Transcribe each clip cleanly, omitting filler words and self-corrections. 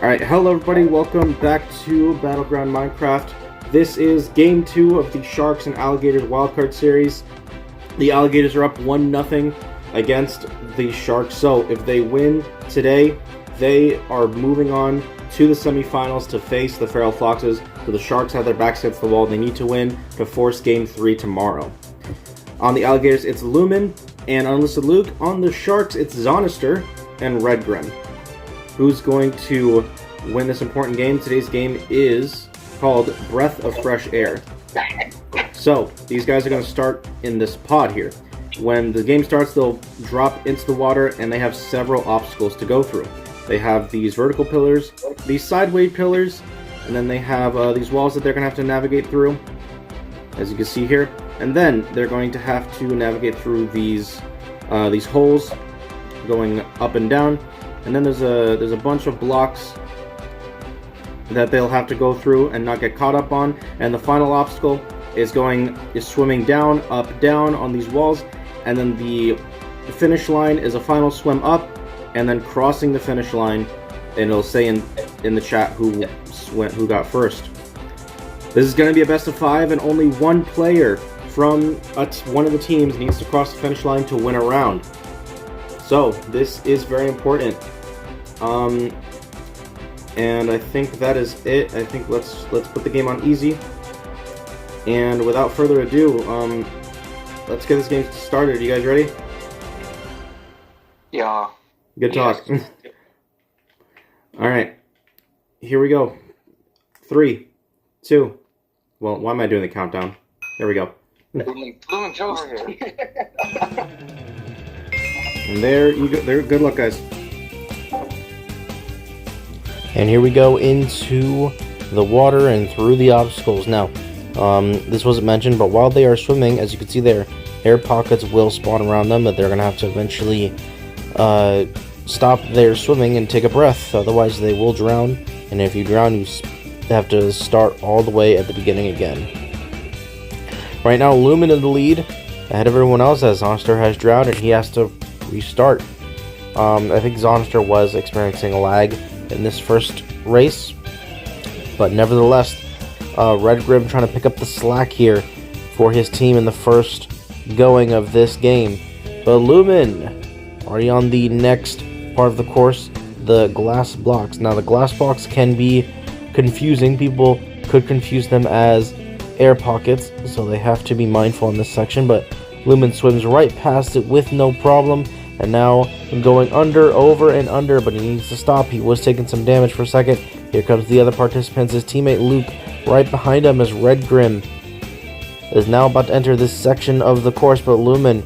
Alright, hello everybody, welcome back to Battleground Minecraft. This is game 2 of the Sharks and Alligators wildcard series. The Alligators are up 1-0 against the Sharks, so if they win today, they are moving on to the semifinals to face the Feral Foxes. So the Sharks have their backs against the wall. They need to win to force game 3 tomorrow. On the Alligators, it's Lumen and Unlisted Luke. On the Sharks, it's Zonister and Red Grim. Who's going to win this important game? Today's game is called Breath of Fresh Air. So, these guys are going to start in this pod here. When the game starts, they'll drop into the water, and they have several obstacles to go through. They have these vertical pillars, these sideways pillars, and then they have these walls that they're going to have to navigate through, as you can see here. And then they're going to have to navigate through these holes going up and down. And then there's a bunch of blocks that they'll have to go through and not get caught up on. And the final obstacle is swimming down, up, down on these walls. And then the finish line is a final swim up, and then crossing the finish line. And it'll say in the chat who got first. This is going to be a best of 5, and only one player from one of the teams needs to cross the finish line to win a round. So this is very important. And I think that is it. I think let's put the game on easy. And without further ado, let's get this game started. Are you guys ready? Yeah. Good talk. Yes. All right. Here we go. 3, 2. Well, why am I doing the countdown? There we go. Lumen's over here. And there you go. There. Good luck, guys. And here we go into the water and through the obstacles. Now, this wasn't mentioned, but while they are swimming, as you can see there, air pockets will spawn around them that they're going to have to eventually stop their swimming and take a breath. Otherwise, they will drown. And if you drown, you have to start all the way at the beginning again. Right now, Lumen in the lead, ahead of everyone else, as Zonister has drowned and he has to restart. I think Zonister was experiencing a lag in this first race, but nevertheless, Red Grim trying to pick up the slack here for his team in the first going of this game. But Lumen already on the next part of the course, the glass blocks. Now the glass blocks can be confusing. People could confuse them as air pockets, so they have to be mindful in this section, but Lumen swims right past it with no problem. And now going under, over, and under, but he needs to stop. He was taking some damage for a second. Here comes the other participants. His teammate Luke right behind him as Red Grim is now about to enter this section of the course, but Lumen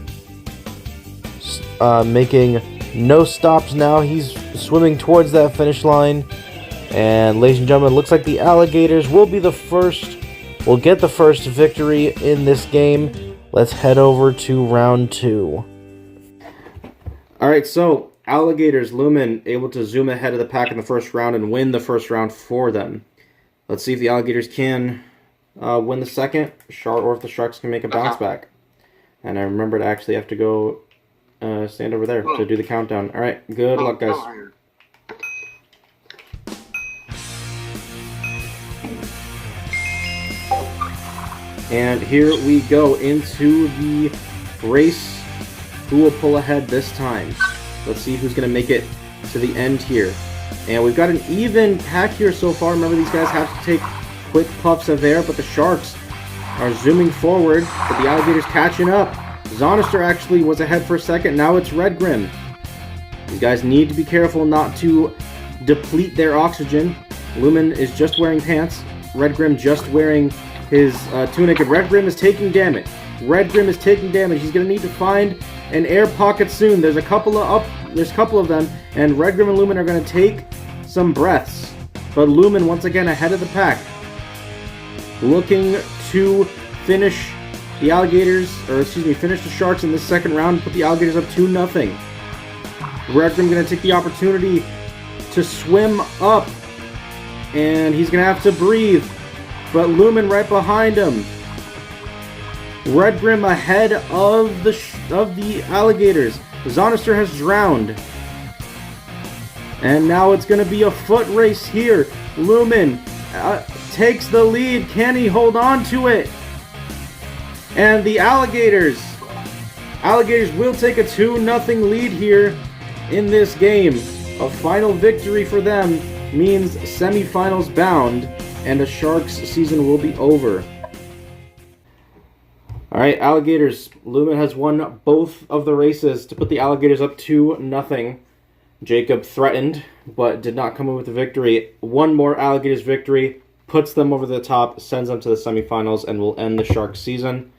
making no stops now. He's swimming towards that finish line. And ladies and gentlemen, looks like the Alligators will get the first victory in this game. Let's head over to round 2. Alright, so Alligators, Lumen able to zoom ahead of the pack in the first round and win the first round for them. Let's see if the Alligators can win the second, or if the Sharks can make a bounce back. And I remembered I actually have to go stand over there to do the countdown. Alright, good luck, guys. And here we go into the race. Who will pull ahead this time? Let's see who's going to make it to the end here. And we've got an even pack here so far. Remember, these guys have to take quick puffs of air, but the Sharks are zooming forward, but the Alligators catching up. Zonister actually was ahead for a second. Now it's Red Grim. These guys need to be careful not to deplete their oxygen. Lumen is just wearing pants. Red Grim just wearing his tunic, and Red Grim is taking damage. Red Grim is taking damage. He's going to need to find an air pocket soon. There's a couple of them, and Red Grim and Lumen are going to take some breaths. But Lumen once again ahead of the pack, looking to finish the finish the Sharks in this second round, put the Alligators up 2-0. Red Grim going to take the opportunity to swim up, and he's going to have to breathe. But Lumen right behind him. Red Grim ahead of the Alligators. Zonister has drowned. And now it's going to be a foot race here. Lumen takes the lead. Can he hold on to it? And the Alligators will take a 2-0 lead here in this game. A final victory for them means semifinals bound, and the Sharks season will be over. Alright, Alligators. Lumen has won both of the races to put the Alligators up 2-0. Jacob threatened, but did not come in with the victory. One more Alligators victory puts them over the top, sends them to the semifinals, and will end the Sharks season.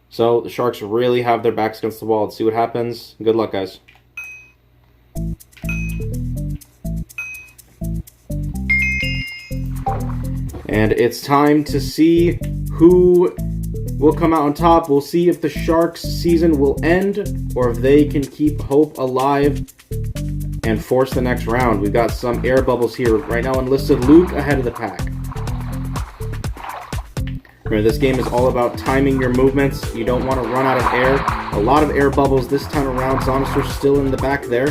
So the Sharks really have their backs against the wall. Let's see what happens. Good luck, guys. And it's time to see who will come out on top. We'll see if the Sharks season will end or if they can keep hope alive and force the next round. We've got some air bubbles here. Right now, enlisted Luke ahead of the pack. Remember, this game is all about timing your movements. You don't want to run out of air. A lot of air bubbles this time around. Zonister's still in the back there.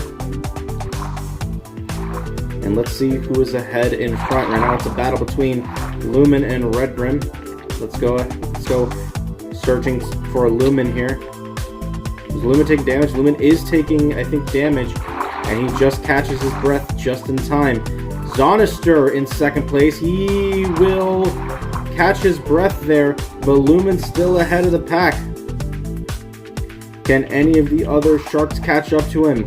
And let's see who is ahead in front. Right now, it's a battle between Lumen and Red Grim. Let's go searching for Lumen here. Is Lumen taking damage? Lumen is taking, I think, damage. And he just catches his breath just in time. Zonister in second place. He will catch his breath there, but Lumen's still ahead of the pack. Can any of the other Sharks catch up to him?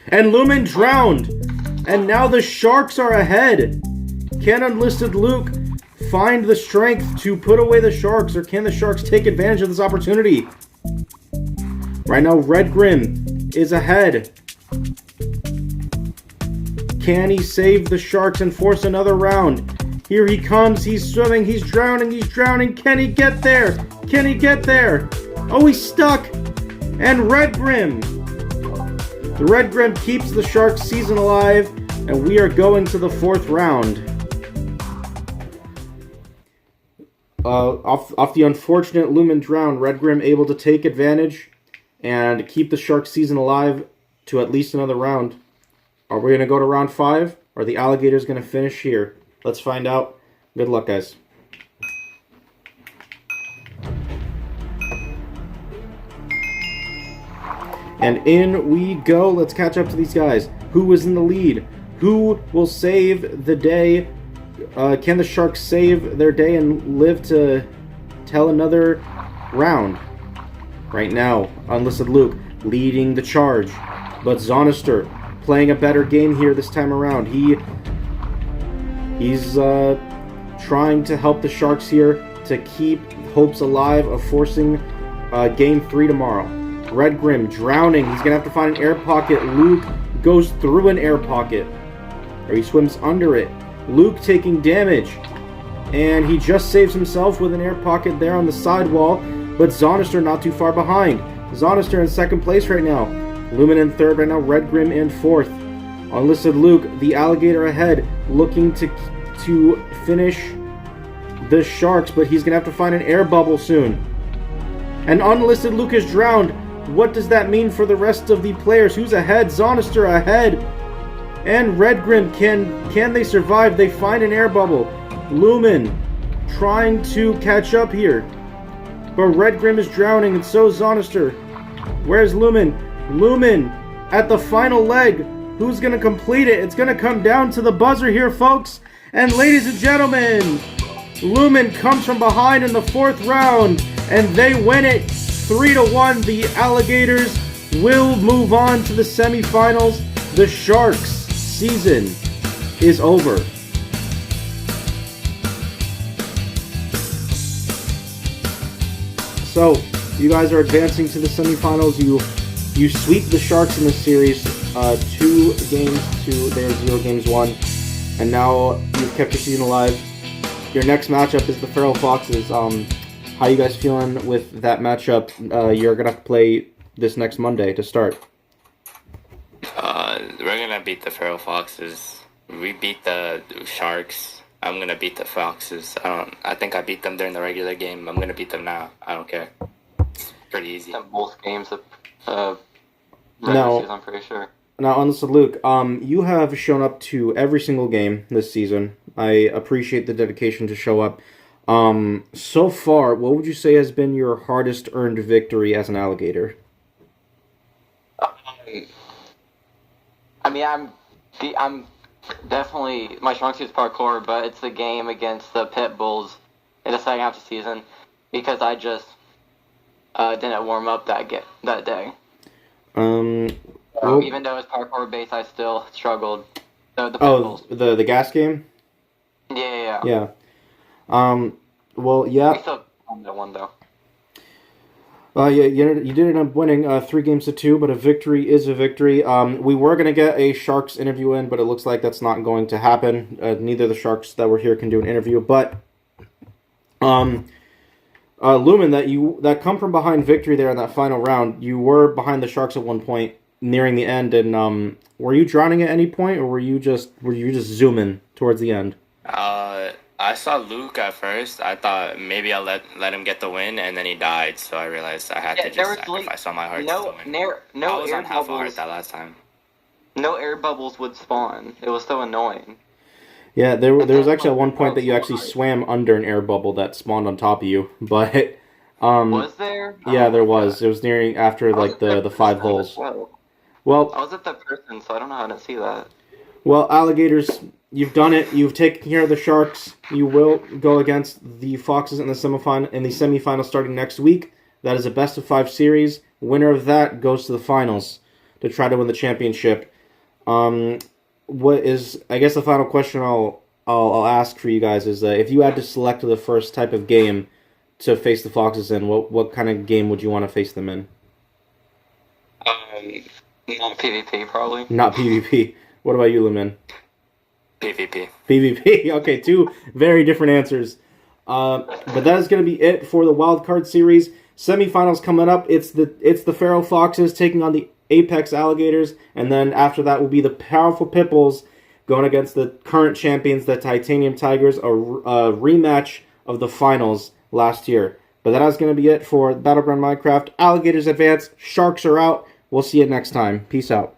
And Lumen drowned! And now the Sharks are ahead! Can enlisted Luke find the strength to put away the Sharks, or can the Sharks take advantage of this opportunity? Right now, Red Grim is ahead. Can he save the Sharks and force another round? Here he comes. He's swimming. He's drowning. He's drowning. Can he get there? Can he get there? Oh, he's stuck. And Red Grim. The Red Grim keeps the Sharks season alive, and we are going to the fourth round. Off the unfortunate Lumen drown, Red Grim able to take advantage and keep the Sharks season alive to at least another round. Are we going to go to round 5? Or are the Alligators going to finish here? Let's find out. Good luck, guys. And in we go. Let's catch up to these guys. Who is in the lead? Who will save the day? Can the Sharks save their day and live to tell another round? Right now, Unlisted Luke leading the charge. But Zonister playing a better game here this time around. He's trying to help the Sharks here to keep hopes alive of forcing Game 3 tomorrow. Red Grim drowning. He's going to have to find an air pocket. Luke goes through an air pocket. Or he swims under it. Luke taking damage. And he just saves himself with an air pocket there on the sidewall. But Zonister not too far behind. Zonister in second place right now. Lumen in third right now. Red Grim in fourth. Unlisted Luke, the Alligator ahead, looking to finish the Sharks, but he's going to have to find an air bubble soon. And Unlisted Luke is drowned. What does that mean for the rest of the players? Who's ahead? Zonister ahead. And Red Grim, can they survive? They find an air bubble. Lumen trying to catch up here. But Red Grim is drowning, and so is Zonister. Where's Lumen? Lumen at the final leg. Who's going to complete it? It's going to come down to the buzzer here, folks. And ladies and gentlemen, Lumen comes from behind in the fourth round, and they win it 3-1. The Alligators will move on to the semifinals. The Sharks' season is over. So, you guys are advancing to the semifinals. You sweep the Sharks in this series, 2 games to their 0 games won, and now you've kept your season alive. Your next matchup is the Feral Foxes. How you guys feeling with that matchup? You're gonna have to play this next Monday to start. We're gonna beat the Feral Foxes. We beat the Sharks. I'm gonna beat the Foxes. I think I beat them during the regular game. I'm gonna beat them now. I don't care. It's pretty easy. And both games of No. season, I'm pretty sure. Now, on this, Luke, you have shown up to every single game this season. I appreciate the dedication to show up. So far, what would you say has been your hardest earned victory as an Alligator? I mean, I'm definitely my strong suit's parkour, but it's the game against the Pit Bulls in the second half of the season because I just didn't warm up that day. Well, even though it's parkour based, I still struggled. The Pit Bulls. the gas game. Yeah. Well, yeah. We still won that one though. Yeah, you did end up winning 3-2, but a victory is a victory. We were going to get a Sharks interview in, but it looks like that's not going to happen. Neither of the Sharks that were here can do an interview, but Lumen, that come from behind victory there in that final round, you were behind the Sharks at one point nearing the end, and were you drowning at any point, or were you just zooming towards the end? I saw Luke at first. I thought maybe I'll let him get the win, and then he died. So I realized I had to just sacrifice all my heart to win. No I was air on half a heart bubbles. that last time. No air bubbles would spawn. It was so annoying. Yeah, there was actually at one point that you actually swam under an air bubble that spawned on top of you, but was there? Yeah, there was. God. It was nearing after like the 5 holes. Well, I was at the person, so I don't know how to see that. Well, Alligators, you've done it. You've taken care of the Sharks. You will go against the Foxes in the semifinal starting next week. That is a best-of-5 series. Winner of that goes to the finals to try to win the championship. What is, I guess, the final question I'll ask for you guys is if you had to select the first type of game to face the Foxes in, what kind of game would you want to face them in? Not PvP, probably. Not PvP. What about you, Lumen? PvP. PvP. Okay, 2 very different answers. But that is going to be it for the Wild Card Series. Semifinals coming up. It's the Pharaoh Foxes taking on the Apex Alligators, and then after that will be the powerful Pitbulls going against the current champions, the Titanium Tigers, a rematch of the finals last year. But that is going to be it for Battleground Minecraft. Alligators advance. Sharks are out. We'll see you next time. Peace out.